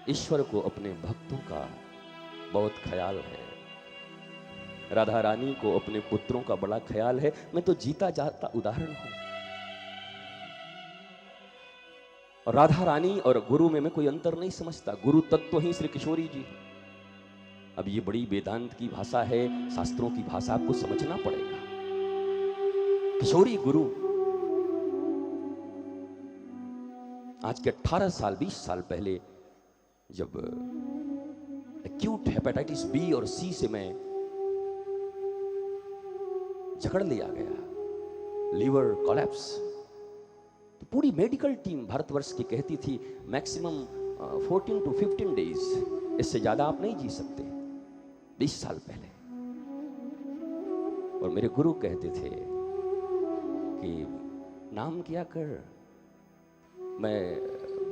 ईश्वर को अपने भक्तों का बहुत ख्याल है। राधा रानी को अपने पुत्रों का बड़ा ख्याल है। मैं तो जीता जाता उदाहरण हूं। और राधा रानी और गुरु में मैं कोई अंतर नहीं समझता। गुरु तत्व ही श्री किशोरी जी। अब ये बड़ी वेदांत की भाषा है, शास्त्रों की भाषा, आपको समझना पड़ेगा। किशोरी गुरु आज के 18 साल 20 साल पहले जब एक्यूट हेपेटाइटिस बी और सी से मैं जकड़ लिया गया, लीवर कोलैप्स, तो पूरी मेडिकल टीम भारतवर्ष की कहती थी मैक्सिमम 14 to 15 डेज, इससे ज्यादा आप नहीं जी सकते। 20 साल पहले। और मेरे गुरु कहते थे कि नाम किया कर। मैं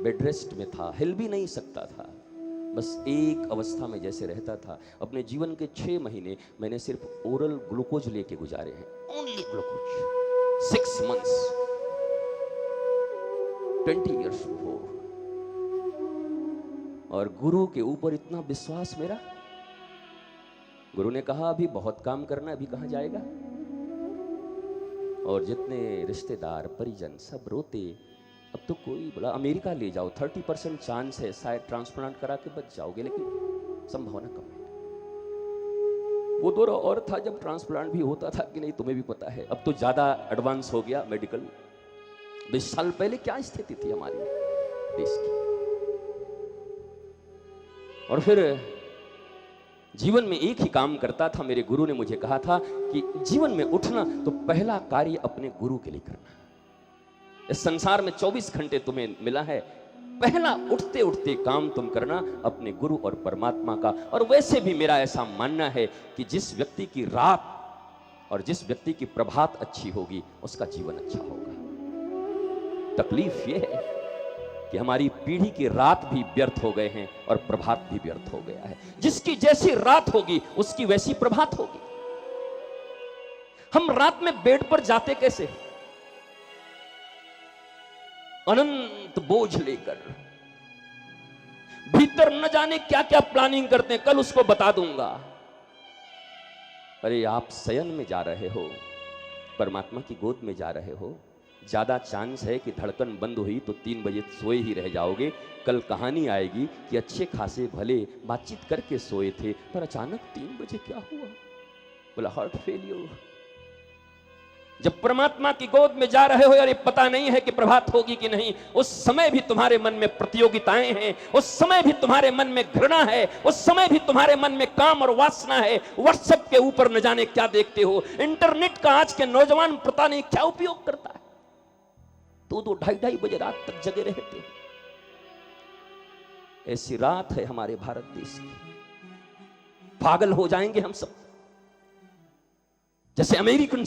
बेड रेस्ट में था, हिल भी नहीं सकता था, बस एक अवस्था में जैसे रहता था। अपने जीवन के 6 महीने मैंने सिर्फ ओरल ग्लूकोज लेके गुजारे हैं, only glucose. 6 months, 20 years before। और गुरु के ऊपर इतना विश्वास मेरा। गुरु ने कहा अभी बहुत काम करना, अभी कहां जाएगा। और जितने रिश्तेदार परिजन सब रोते, अब तो कोई बोला अमेरिका ले जाओ, 30% चांस है, शायद ट्रांसप्लांट करा के बच जाओगे, लेकिन संभावना कम है। वो दौर और था जब ट्रांसप्लांट भी होता था कि नहीं, तुम्हें भी पता है। अब तो ज्यादा एडवांस हो गया मेडिकल। 20 साल पहले क्या स्थिति थी हमारी देश की। और फिर जीवन में एक ही काम करता था। मेरे गुरु ने मुझे कहा था कि जीवन में उठना तो पहला कार्य अपने गुरु के लिए करना। इस संसार में 24 घंटे तुम्हें मिला है, पहला उठते उठते काम तुम करना अपने गुरु और परमात्मा का। और वैसे भी मेरा ऐसा मानना है कि जिस व्यक्ति की रात और जिस व्यक्ति की प्रभात अच्छी होगी उसका जीवन अच्छा होगा। तकलीफ यह है कि हमारी पीढ़ी की रात भी व्यर्थ हो गए हैं और प्रभात भी व्यर्थ हो गया है। जिसकी जैसी रात होगी उसकी वैसी प्रभात होगी। हम रात में बेड पर जाते कैसे? अनंत बोझ लेकर, भीतर न जाने क्या क्या प्लानिंग करते हैं, कल उसको बता दूंगा। अरे आप शयन में जा रहे हो, परमात्मा की गोद में जा रहे हो, ज्यादा चांस है कि धड़कन बंद हुई तो 3 बजे सोए ही रह जाओगे। कल कहानी आएगी कि अच्छे खासे भले बातचीत करके सोए थे, पर अचानक 3 बजे क्या हुआ? बोला हार्ट फेलियर। जब परमात्मा की गोद में जा रहे हो, अरे पता नहीं है कि प्रभात होगी कि नहीं, उस समय भी तुम्हारे मन में प्रतियोगिताएं हैं, उस समय भी तुम्हारे मन में घृणा है, उस समय भी तुम्हारे मन में काम और वासना है। व्हाट्सएप के ऊपर न जाने क्या देखते हो। इंटरनेट का आज के नौजवान पता नहीं क्या उपयोग करता है। 2-2, 2:30 बजे रात तक जगे रहते। ऐसी रात है हमारे भारत देश की। पागल हो जाएंगे हम सब। जैसे अमेरिकन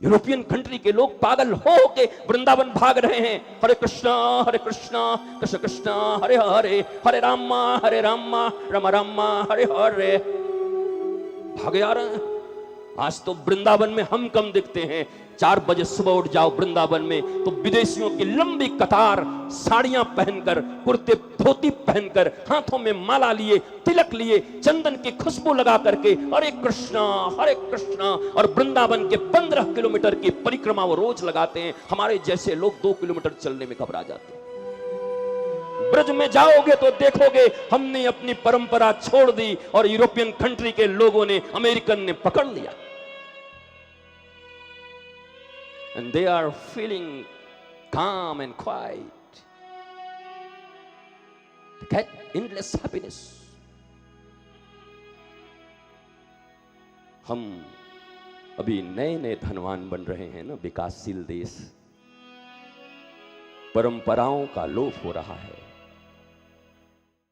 यूरोपियन कंट्री के लोग पागल हो के वृंदावन भाग रहे हैं। हरे कृष्णा कृष्ण कृष्ण हरे हरे, हरे राम राम राम हरे हरे। भागे आ रहे हैं। आज तो वृंदावन में हम कम दिखते हैं। 4 बजे सुबह उठ जाओ वृंदावन में तो विदेशियों की लंबी कतार, साड़ियां पहनकर, कुर्ते धोती पहनकर, हाथों में माला लिए, तिलक लिए, चंदन की खुशबू लगा करके हरे कृष्णा और वृंदावन के 15 किलोमीटर की परिक्रमा वो रोज लगाते हैं। हमारे जैसे लोग 2 किलोमीटर चलने में घबरा जाते हैं। ब्रज में जाओगे तो देखोगे हमने अपनी परंपरा छोड़ दी और यूरोपियन कंट्री के लोगों ने, अमेरिकन ने पकड़ लिया। And they are feeling calm and quiet. They get endless happiness. हम अभी नए नए धनवान बन रहे हैं ना, विकासशील देश। परंपराओं का लोप हो रहा है।